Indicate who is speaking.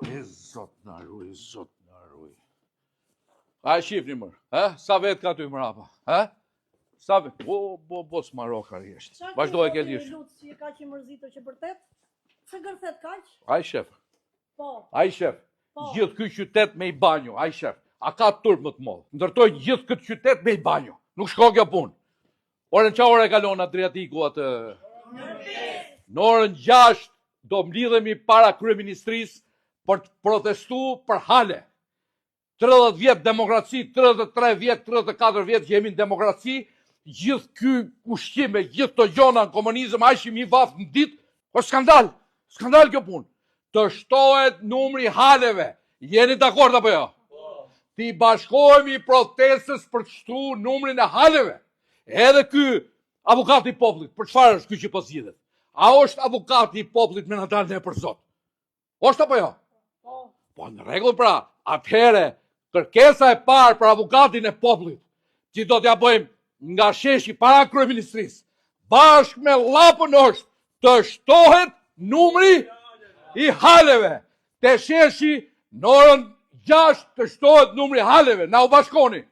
Speaker 1: E zot na ruaj, zot na ruaj. A shifni mërë, sa vetë ka ty mrapa, Sa vetë, bo s'marokar jeshtë. Vazhdo e ke lish.
Speaker 2: Lutë që ka që mërzitur që vërtet, se gërthet kaq?
Speaker 1: Aj shef.
Speaker 2: Po.
Speaker 1: Aj shef. Gjithë ky qytet me i banjo, aj shef. A ka turp më të modh. Ndërtojnë gjithë këtë qytet me i banjo. Nuk shko kjo punë. Orën qa ore kalon Adriatiku atë? Në orën 6 do mlidhemi para kryeministrisë për të protestu për hale. 30 vjetë demokraci, 33 vjetë, 34 vjetë që jemi në demokraci, gjithë ky ushqime, gjithë të gjona në komunizëm, ashim i vafë në ditë, o skandal kjo punë. Të shtohet numri haleve, jeni dakord apo jo? Ti bashkohemi protestës për të shtru numrin e haleve. Edhe ky avukati i popullit, për çfarë është ky që po zgjidhet? A është avukati i popullit me na dalë ne për Zot? Është apo jo? Po në rregull pra, atëhere kërkesa e parë për avokatin e popullit, që do t'ja bëjmë nga sheshi para kryeministrisë, bashkë me llapën është të shtohet numri i haleve. Te sheshi në orën 6 të shtohet numri i haleve. Na u bashkoni.